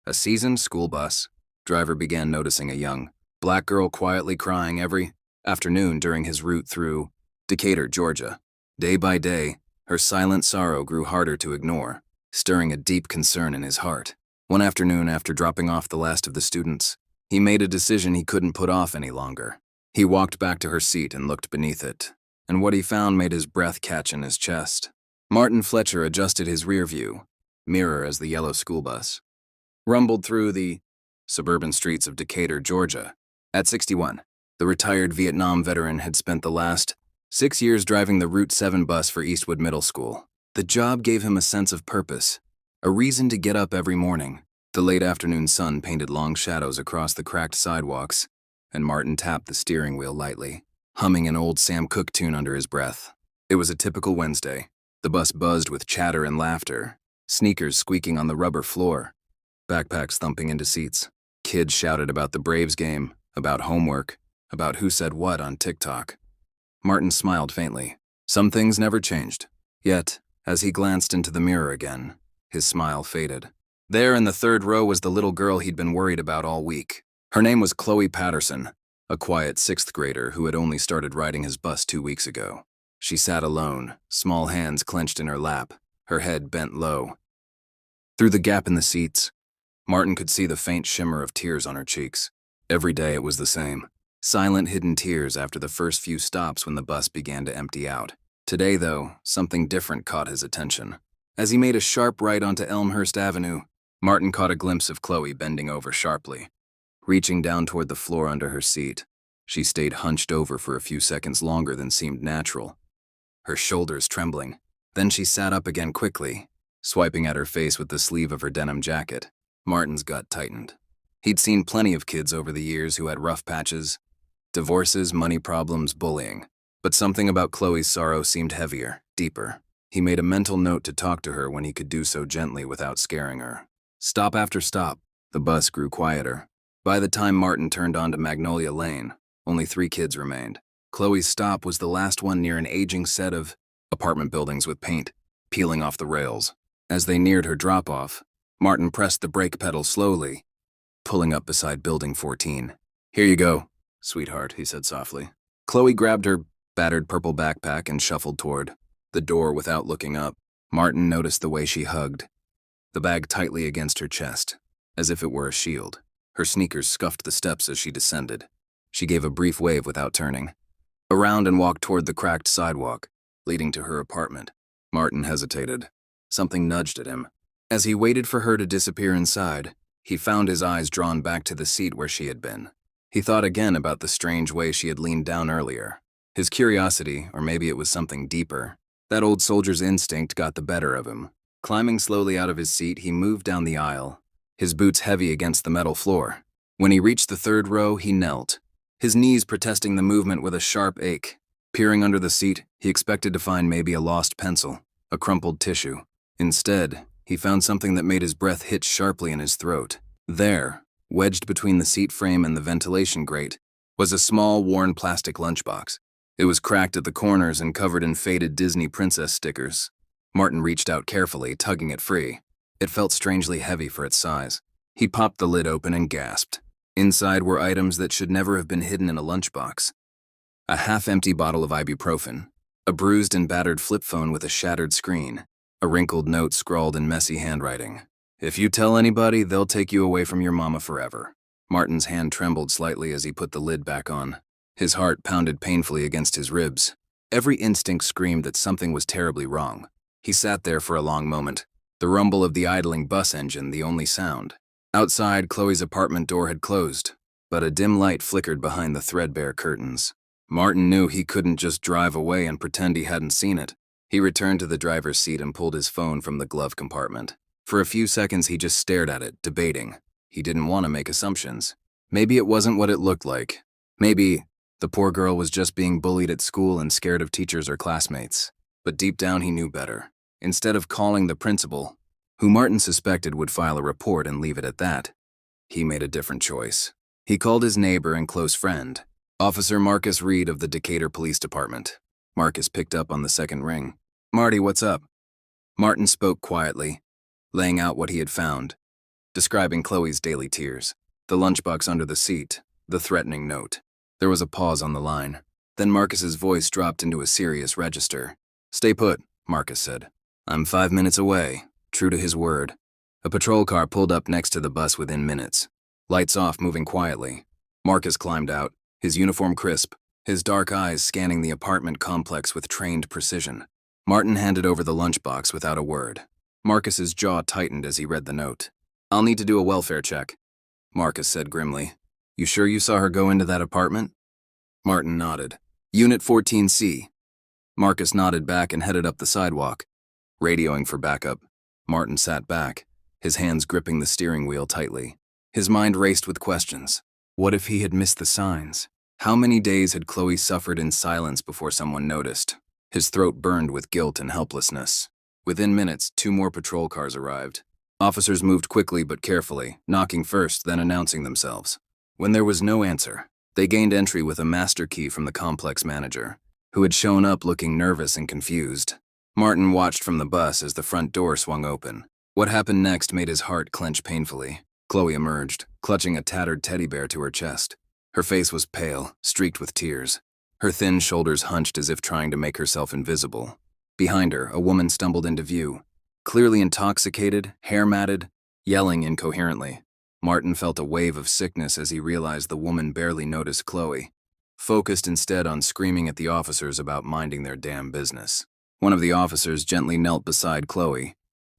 A seasoned school bus driver began noticing a young black girl quietly crying every afternoon during his route through Decatur, Georgia. Day by day, her silent sorrow grew harder to ignore, stirring a deep concern in his heart. One afternoon, after dropping off the last of the students, he made a decision he couldn't put off any longer. He walked back to her seat and looked beneath it, and what he found made his breath catch in his chest. Martin Fletcher adjusted his rear view mirror as the yellow school bus rumbled through the suburban streets of Decatur, Georgia. At 61, the retired Vietnam veteran had spent the last 6 years driving the Route 7 bus for Eastwood Middle School. The job gave him a sense of purpose, a reason to get up every morning. The late afternoon sun painted long shadows across the cracked sidewalks, and Martin tapped the steering wheel lightly, humming an old Sam Cooke tune under his breath. It was a typical Wednesday. The bus buzzed with chatter and laughter, sneakers squeaking on the rubber floor, backpacks thumping into seats. Kids shouted about the Braves game, about homework, about who said what on TikTok. Martin smiled faintly. Some things never changed. Yet, as he glanced into the mirror again, his smile faded. There in the third row was the little girl he'd been worried about all week. Her name was Chloe Patterson, a quiet sixth grader who had only started riding his bus 2 weeks ago. She sat alone, small hands clenched in her lap, her head bent low. Through the gap in the seats, Martin could see the faint shimmer of tears on her cheeks. Every day it was the same. Silent, hidden tears after the first few stops when the bus began to empty out. Today, though, something different caught his attention. As he made a sharp right onto Elmhurst Avenue, Martin caught a glimpse of Chloe bending over sharply, reaching down toward the floor under her seat. She stayed hunched over for a few seconds longer than seemed natural, her shoulders trembling. Then she sat up again quickly, swiping at her face with the sleeve of her denim jacket. Martin's gut tightened. He'd seen plenty of kids over the years who had rough patches, divorces, money problems, bullying. But something about Chloe's sorrow seemed heavier, deeper. He made a mental note to talk to her when he could do so gently without scaring her. Stop after stop, the bus grew quieter. By the time Martin turned onto Magnolia Lane, only 3 kids remained. Chloe's stop was the last one near an aging set of apartment buildings with paint peeling off the rails. As they neared her drop-off, Martin pressed the brake pedal slowly, pulling up beside Building 14. "Here you go, sweetheart," he said softly. Chloe grabbed her battered purple backpack and shuffled toward the door without looking up. Martin noticed the way she hugged the bag tightly against her chest, as if it were a shield. Her sneakers scuffed the steps as she descended. She gave a brief wave without turning around and walked toward the cracked sidewalk leading to her apartment. Martin hesitated. Something nudged at him. As he waited for her to disappear inside, he found his eyes drawn back to the seat where she had been. He thought again about the strange way she had leaned down earlier. His curiosity, or maybe it was something deeper, that old soldier's instinct got the better of him. Climbing slowly out of his seat, he moved down the aisle, his boots heavy against the metal floor. When he reached the third row, he knelt, his knees protesting the movement with a sharp ache. Peering under the seat, he expected to find maybe a lost pencil, a crumpled tissue. Instead, he found something that made his breath hitch sharply in his throat. There, wedged between the seat frame and the ventilation grate, was a small, worn plastic lunchbox. It was cracked at the corners and covered in faded Disney princess stickers. Martin reached out carefully, tugging it free. It felt strangely heavy for its size. He popped the lid open and gasped. Inside were items that should never have been hidden in a lunchbox. A half-empty bottle of ibuprofen, a bruised and battered flip phone with a shattered screen, a wrinkled note scrawled in messy handwriting. "If you tell anybody, they'll take you away from your mama forever." Martin's hand trembled slightly as he put the lid back on. His heart pounded painfully against his ribs. Every instinct screamed that something was terribly wrong. He sat there for a long moment, the rumble of the idling bus engine the only sound. Outside, Chloe's apartment door had closed, but a dim light flickered behind the threadbare curtains. Martin knew he couldn't just drive away and pretend he hadn't seen it. He returned to the driver's seat and pulled his phone from the glove compartment. For a few seconds, he just stared at it, debating. He didn't want to make assumptions. Maybe it wasn't what it looked like. Maybe the poor girl was just being bullied at school and scared of teachers or classmates. But deep down, he knew better. Instead of calling the principal, who Martin suspected would file a report and leave it at that, he made a different choice. He called his neighbor and close friend, Officer Marcus Reed of the Decatur Police Department. Marcus picked up on the second ring. "Marty, what's up?" Martin spoke quietly, laying out what he had found, describing Chloe's daily tears. The lunchbox under the seat, the threatening note. There was a pause on the line. Then Marcus's voice dropped into a serious register. "Stay put," Marcus said. "I'm 5 minutes away," true to his word. A patrol car pulled up next to the bus within minutes. Lights off, moving quietly. Marcus climbed out, his uniform crisp, his dark eyes scanning the apartment complex with trained precision. Martin handed over the lunchbox without a word. Marcus's jaw tightened as he read the note. "I'll need to do a welfare check," Marcus said grimly. "You sure you saw her go into that apartment?" Martin nodded. "Unit 14C. Marcus nodded back and headed up the sidewalk. Radioing for backup, Martin sat back, his hands gripping the steering wheel tightly. His mind raced with questions. What if he had missed the signs? How many days had Chloe suffered in silence before someone noticed? His throat burned with guilt and helplessness. Within minutes, 2 more patrol cars arrived. Officers moved quickly but carefully, knocking first, then announcing themselves. When there was no answer, they gained entry with a master key from the complex manager, who had shown up looking nervous and confused. Martin watched from the bus as the front door swung open. What happened next made his heart clench painfully. Chloe emerged, clutching a tattered teddy bear to her chest. Her face was pale, streaked with tears. Her thin shoulders hunched as if trying to make herself invisible. Behind her, a woman stumbled into view, clearly intoxicated, hair matted, yelling incoherently. Martin felt a wave of sickness as he realized the woman barely noticed Chloe, focused instead on screaming at the officers about minding their damn business. One of the officers gently knelt beside Chloe,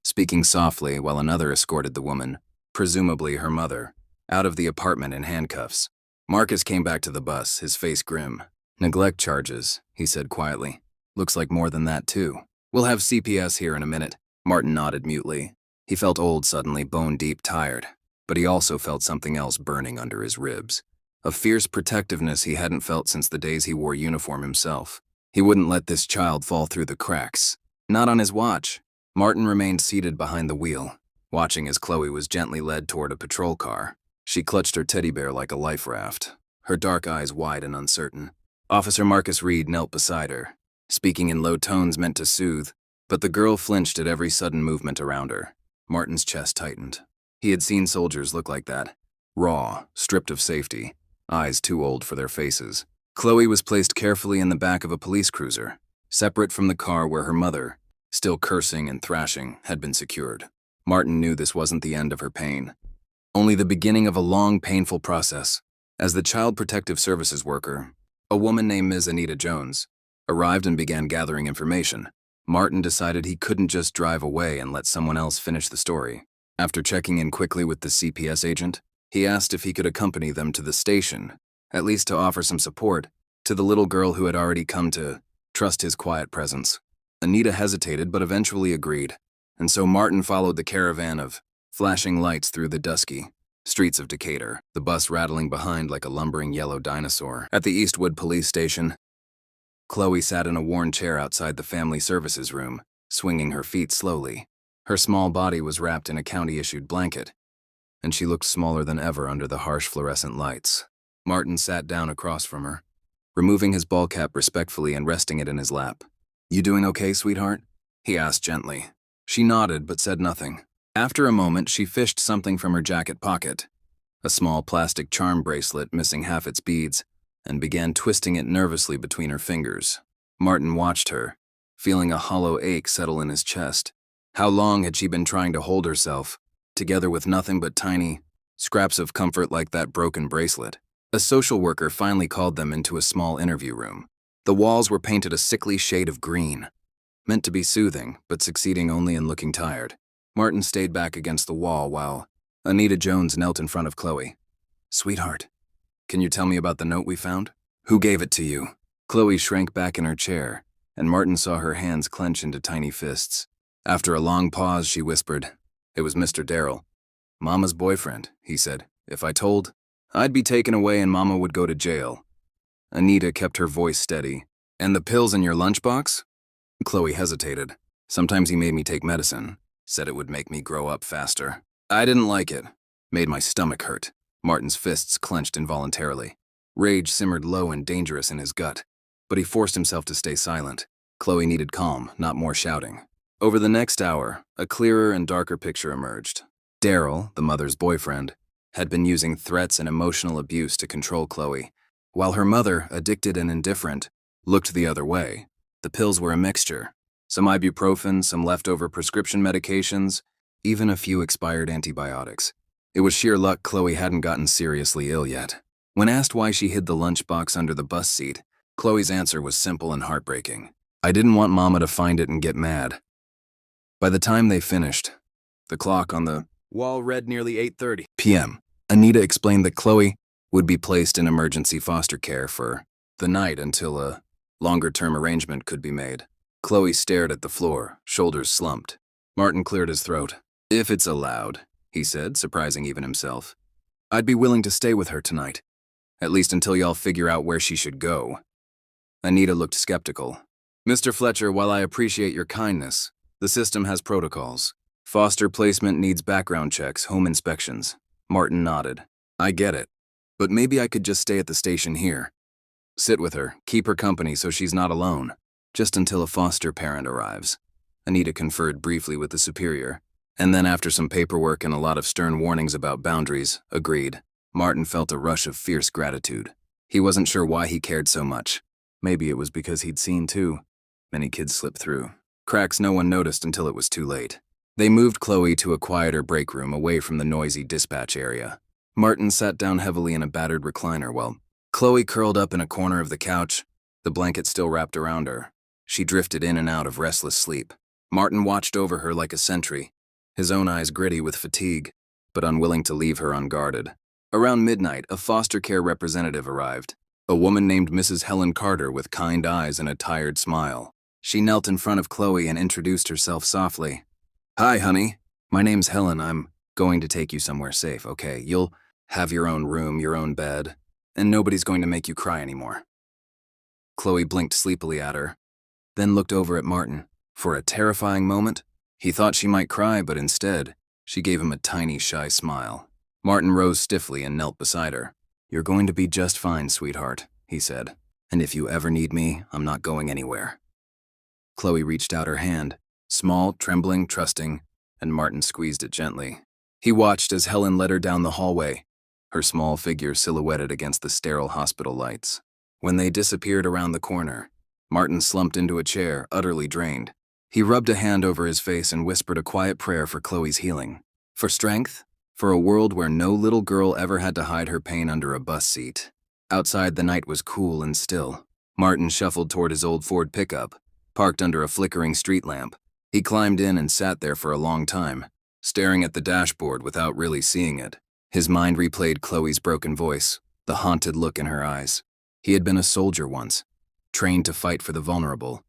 speaking softly while another escorted the woman, presumably her mother, out of the apartment in handcuffs. Marcus came back to the bus, his face grim. "Neglect charges," he said quietly. "Looks like more than that, too. We'll have CPS here in a minute." Martin nodded mutely. He felt old suddenly, bone-deep tired, but he also felt something else burning under his ribs. A fierce protectiveness he hadn't felt since the days he wore uniform himself. He wouldn't let this child fall through the cracks. Not on his watch. Martin remained seated behind the wheel, watching as Chloe was gently led toward a patrol car. She clutched her teddy bear like a life raft, her dark eyes wide and uncertain. Officer Marcus Reed knelt beside her, speaking in low tones meant to soothe, but the girl flinched at every sudden movement around her. Martin's chest tightened. He had seen soldiers look like that, raw, stripped of safety, eyes too old for their faces. Chloe was placed carefully in the back of a police cruiser, separate from the car where her mother, still cursing and thrashing, had been secured. Martin knew this wasn't the end of her pain, only the beginning of a long, painful process. As the Child Protective Services worker, a woman named Ms. Anita Jones, arrived and began gathering information, Martin decided he couldn't just drive away and let someone else finish the story. After checking in quickly with the CPS agent, he asked if he could accompany them to the station, at least to offer some support to the little girl who had already come to trust his quiet presence. Anita hesitated but eventually agreed, and so Martin followed the caravan of flashing lights through the dusky streets of Decatur, the bus rattling behind like a lumbering yellow dinosaur. At the Eastwood police station, Chloe sat in a worn chair outside the family services room, swinging her feet slowly. Her small body was wrapped in a county-issued blanket, and she looked smaller than ever under the harsh fluorescent lights. Martin sat down across from her, removing his ball cap respectfully and resting it in his lap. "You doing okay, sweetheart?" he asked gently. She nodded but said nothing. After a moment, she fished something from her jacket pocket, a small plastic charm bracelet missing half its beads, and began twisting it nervously between her fingers. Martin watched her, feeling a hollow ache settle in his chest. How long had she been trying to hold herself, together with nothing but tiny scraps of comfort like that broken bracelet? A social worker finally called them into a small interview room. The walls were painted a sickly shade of green, meant to be soothing, but succeeding only in looking tired. Martin stayed back against the wall while Anita Jones knelt in front of Chloe. "Sweetheart, can you tell me about the note we found? Who gave it to you?" Chloe shrank back in her chair, and Martin saw her hands clench into tiny fists. After a long pause, she whispered, "It was Mr. Darrell. Mama's boyfriend," he said. "If I told, I'd be taken away and Mama would go to jail." Anita kept her voice steady. "And the pills in your lunchbox?" Chloe hesitated. "Sometimes he made me take medicine. Said it would make me grow up faster. I didn't like it. Made my stomach hurt." Martin's fists clenched involuntarily. Rage simmered low and dangerous in his gut, but he forced himself to stay silent. Chloe needed calm, not more shouting. Over the next hour, a clearer and darker picture emerged. Daryl, the mother's boyfriend, had been using threats and emotional abuse to control Chloe, while her mother, addicted and indifferent, looked the other way. The pills were a mixture: some ibuprofen, some leftover prescription medications, even a few expired antibiotics. It was sheer luck Chloe hadn't gotten seriously ill yet. When asked why she hid the lunchbox under the bus seat, Chloe's answer was simple and heartbreaking. "I didn't want Mama to find it and get mad." By the time they finished, the clock on the wall read nearly 8:30 p.m. Anita explained that Chloe would be placed in emergency foster care for the night until a longer-term arrangement could be made. Chloe stared at the floor, shoulders slumped. Martin cleared his throat. "If it's allowed," he said, surprising even himself. "I'd be willing to stay with her tonight, at least until y'all figure out where she should go." Anita looked skeptical. "Mr. Fletcher, while I appreciate your kindness, the system has protocols. Foster placement needs background checks, home inspections." Martin nodded. "I get it, but maybe I could just stay at the station here. Sit with her, keep her company so she's not alone, just until a foster parent arrives." Anita conferred briefly with the superior, and then after some paperwork and a lot of stern warnings about boundaries, agreed. Martin felt a rush of fierce gratitude. He wasn't sure why he cared so much. Maybe it was because he'd seen too many kids slip through cracks no one noticed until it was too late. They moved Chloe to a quieter break room away from the noisy dispatch area. Martin sat down heavily in a battered recliner while Chloe curled up in a corner of the couch, the blanket still wrapped around her. She drifted in and out of restless sleep. Martin watched over her like a sentry, his own eyes gritty with fatigue, but unwilling to leave her unguarded. Around midnight, a foster care representative arrived, a woman named Mrs. Helen Carter with kind eyes and a tired smile. She knelt in front of Chloe and introduced herself softly. "Hi, honey. My name's Helen. I'm going to take you somewhere safe, okay? You'll have your own room, your own bed, and nobody's going to make you cry anymore." Chloe blinked sleepily at her, then looked over at Martin. For a terrifying moment, he thought she might cry, but instead, she gave him a tiny, shy smile. Martin rose stiffly and knelt beside her. "You're going to be just fine, sweetheart," he said. "And if you ever need me, I'm not going anywhere." Chloe reached out her hand, small, trembling, trusting, and Martin squeezed it gently. He watched as Helen led her down the hallway, her small figure silhouetted against the sterile hospital lights. When they disappeared around the corner, Martin slumped into a chair, utterly drained. He rubbed a hand over his face and whispered a quiet prayer for Chloe's healing. For strength, for a world where no little girl ever had to hide her pain under a bus seat. Outside, the night was cool and still. Martin shuffled toward his old Ford pickup, parked under a flickering street lamp. He climbed in and sat there for a long time, staring at the dashboard without really seeing it. His mind replayed Chloe's broken voice, the haunted look in her eyes. He had been a soldier once, trained to fight for the vulnerable,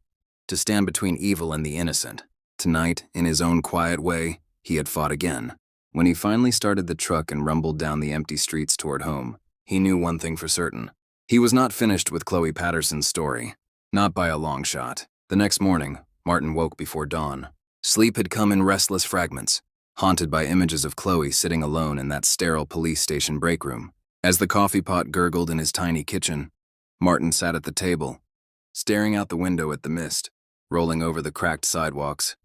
to stand between evil and the innocent. Tonight, in his own quiet way, he had fought again. When he finally started the truck and rumbled down the empty streets toward home, he knew one thing for certain. He was not finished with Chloe Patterson's story. Not by a long shot. The next morning, Martin woke before dawn. Sleep had come in restless fragments, haunted by images of Chloe sitting alone in that sterile police station break room. As the coffee pot gurgled in his tiny kitchen, Martin sat at the table, staring out the window at the mist, rolling over the cracked sidewalks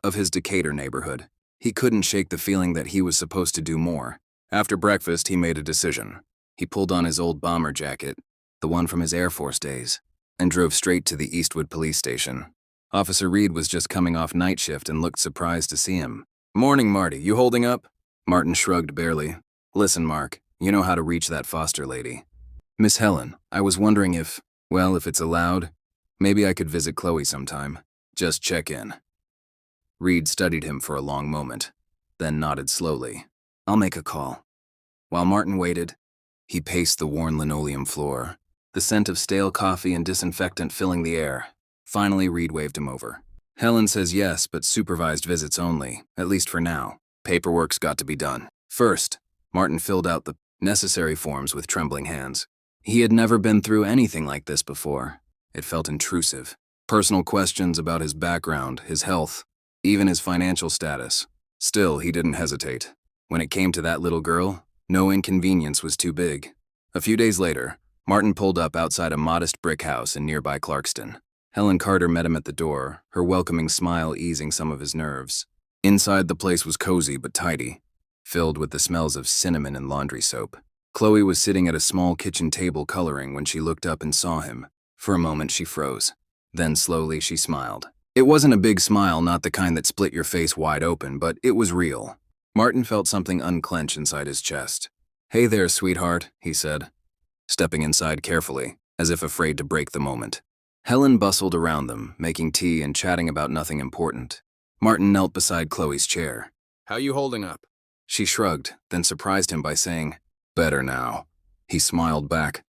of his Decatur neighborhood. He couldn't shake the feeling that he was supposed to do more. After breakfast, he made a decision. He pulled on his old bomber jacket, the one from his Air Force days, and drove straight to the Eastwood police station. Officer Reed was just coming off night shift and looked surprised to see him. "Morning, Marty. You holding up?" Martin shrugged barely. "Listen, Mark, you know how to reach that foster lady. Miss Helen, I was wondering if it's allowed, maybe I could visit Chloe sometime. Just check in." Reed studied him for a long moment, then nodded slowly. "I'll make a call." While Martin waited, he paced the worn linoleum floor, the scent of stale coffee and disinfectant filling the air. Finally, Reed waved him over. "Helen says yes, but supervised visits only, at least for now. Paperwork's got to be done." First, Martin filled out the necessary forms with trembling hands. He had never been through anything like this before. It felt intrusive. Personal questions about his background, his health, even his financial status. Still, he didn't hesitate. When it came to that little girl, no inconvenience was too big. A few days later, Martin pulled up outside a modest brick house in nearby Clarkston. Helen Carter met him at the door, her welcoming smile easing some of his nerves. Inside, the place was cozy but tidy. filled with the smells of cinnamon and laundry soap. Chloe was sitting at a small kitchen table coloring when she looked up and saw him. For a moment she froze. Then slowly she smiled. It wasn't a big smile, not the kind that split your face wide open, but it was real. Martin felt something unclench inside his chest. "Hey there, sweetheart," he said, stepping inside carefully, as if afraid to break the moment. Helen bustled around them, making tea and chatting about nothing important. Martin knelt beside Chloe's chair. "How you holding up?" She shrugged, then surprised him by saying, "Better now." He smiled back,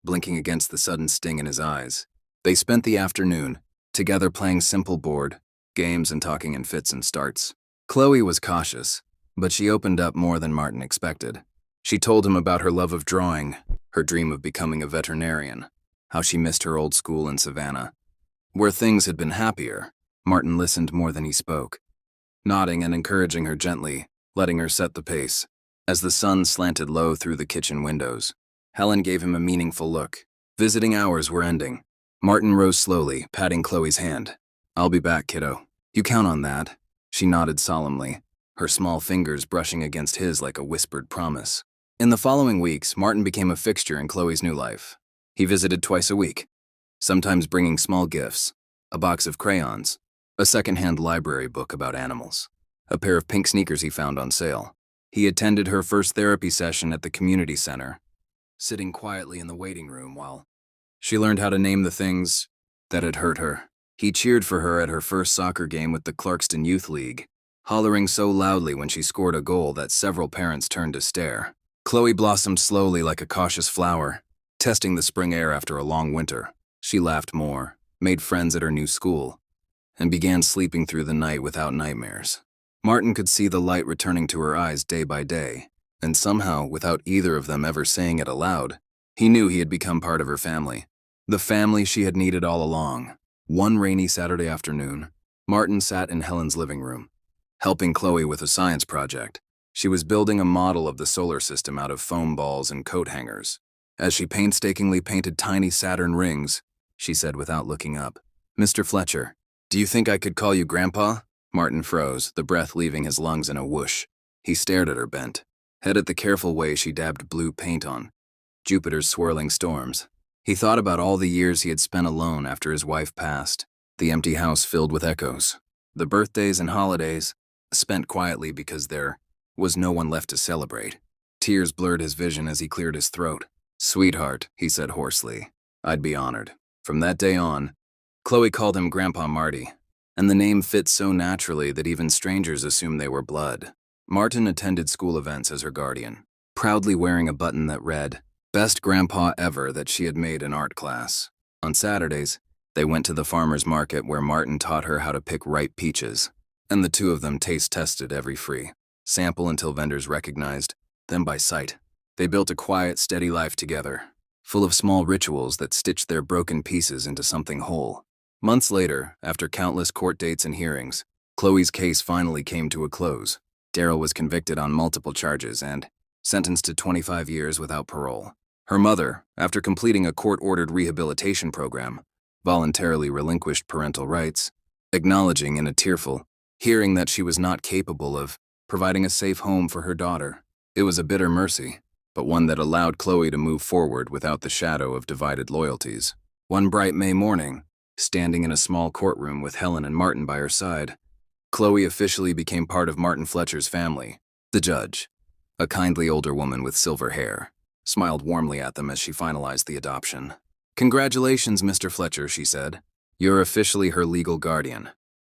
blinking against the sudden sting in his eyes. They spent the afternoon together playing simple board games and talking in fits and starts. Chloe was cautious, but she opened up more than Martin expected. She told him about her love of drawing, her dream of becoming a veterinarian, how she missed her old school in Savannah, where things had been happier. Martin listened more than he spoke, nodding and encouraging her gently, letting her set the pace. As the sun slanted low through the kitchen windows, Helen gave him a meaningful look. Visiting hours were ending. Martin rose slowly, patting Chloe's hand. "I'll be back, kiddo. You count on that." She nodded solemnly, her small fingers brushing against his like a whispered promise. In the following weeks, Martin became a fixture in Chloe's new life. He visited twice a week, sometimes bringing small gifts, a box of crayons, a secondhand library book about animals, a pair of pink sneakers he found on sale. He attended her first therapy session at the community center, sitting quietly in the waiting room while she learned how to name the things that had hurt her. He cheered for her at her first soccer game with the Clarkston Youth League, hollering so loudly when she scored a goal that several parents turned to stare. Chloe blossomed slowly like a cautious flower, testing the spring air after a long winter. She laughed more, made friends at her new school, and began sleeping through the night without nightmares. Martin could see the light returning to her eyes day by day, and somehow, without either of them ever saying it aloud, he knew he had become part of her family. The family she had needed all along. One rainy Saturday afternoon, Martin sat in Helen's living room, helping Chloe with a science project. She was building a model of the solar system out of foam balls and coat hangers. As she painstakingly painted tiny Saturn rings, she said without looking up, "Mr. Fletcher, do you think I could call you Grandpa?" Martin froze, the breath leaving his lungs in a whoosh. He stared at her bent head at the careful way she dabbed blue paint on Jupiter's swirling storms. He thought about all the years he had spent alone after his wife passed, the empty house filled with echoes, the birthdays and holidays spent quietly because there was no one left to celebrate. Tears blurred his vision as he cleared his throat. "Sweetheart," he said hoarsely, "I'd be honored." From that day on, Chloe called him Grandpa Marty, and the name fit so naturally that even strangers assumed they were blood. Martin attended school events as her guardian, proudly wearing a button that read, "Best Grandpa Ever," that she had made in art class. On Saturdays, they went to the farmer's market where Martin taught her how to pick ripe peaches, and the two of them taste-tested every free sample until vendors recognized them by sight. They built a quiet, steady life together, full of small rituals that stitched their broken pieces into something whole. Months later, after countless court dates and hearings, Chloe's case finally came to a close. Daryl was convicted on multiple charges and sentenced to 25 years without parole. Her mother, after completing a court-ordered rehabilitation program, voluntarily relinquished parental rights, acknowledging in a tearful hearing that she was not capable of providing a safe home for her daughter. It was a bitter mercy, but one that allowed Chloe to move forward without the shadow of divided loyalties. One bright May morning, standing in a small courtroom with Helen and Martin by her side, Chloe officially became part of Martin Fletcher's family. The judge, a kindly older woman with silver hair, smiled warmly at them as she finalized the adoption. "Congratulations, Mr. Fletcher," she said. "You're officially her legal guardian.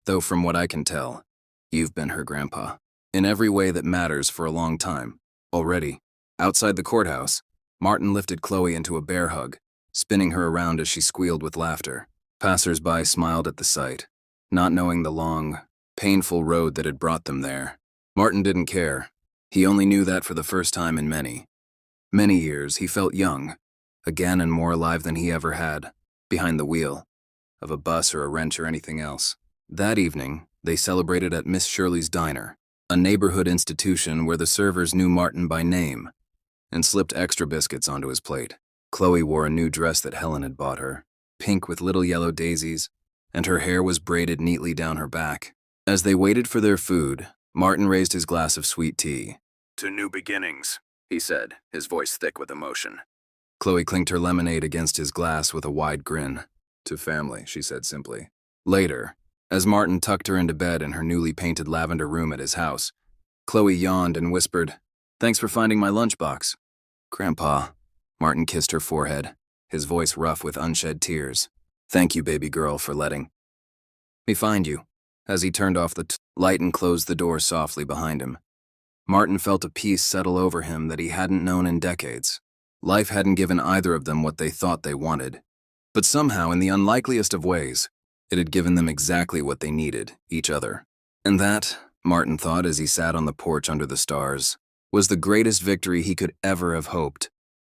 Though from what I can tell, you've been her grandpa in every way that matters for a long time. Already." Outside the courthouse, Martin lifted Chloe into a bear hug, spinning her around as she squealed with laughter. Passers-by smiled at the sight, not knowing the long, painful road that had brought them there. Martin didn't care. He only knew that for the first time in many, many years, he felt young, again and more alive than he ever had, behind the wheel of a bus or a wrench or anything else. That evening, they celebrated at Miss Shirley's Diner, a neighborhood institution where the servers knew Martin by name and slipped extra biscuits onto his plate. Chloe wore a new dress that Helen had bought her, pink with little yellow daisies, and her hair was braided neatly down her back. As they waited for their food, Martin raised his glass of sweet tea, To new beginnings, he said, his voice thick with emotion. Chloe clinked her lemonade against his glass with a wide grin. To family, she said simply. Later, as Martin tucked her into bed in her newly painted lavender room at his house, Chloe yawned and whispered, "Thanks for finding my lunchbox." "Grandpa," Martin kissed her forehead, his voice rough with unshed tears. "Thank you, baby girl, for letting me find you." As he turned off the light and closed the door softly behind him, Martin felt a peace settle over him that he hadn't known in decades. Life hadn't given either of them what they thought they wanted, but somehow, in the unlikeliest of ways, it had given them exactly what they needed, each other. And that, Martin thought as he sat on the porch under the stars, was the greatest victory he could ever have hoped.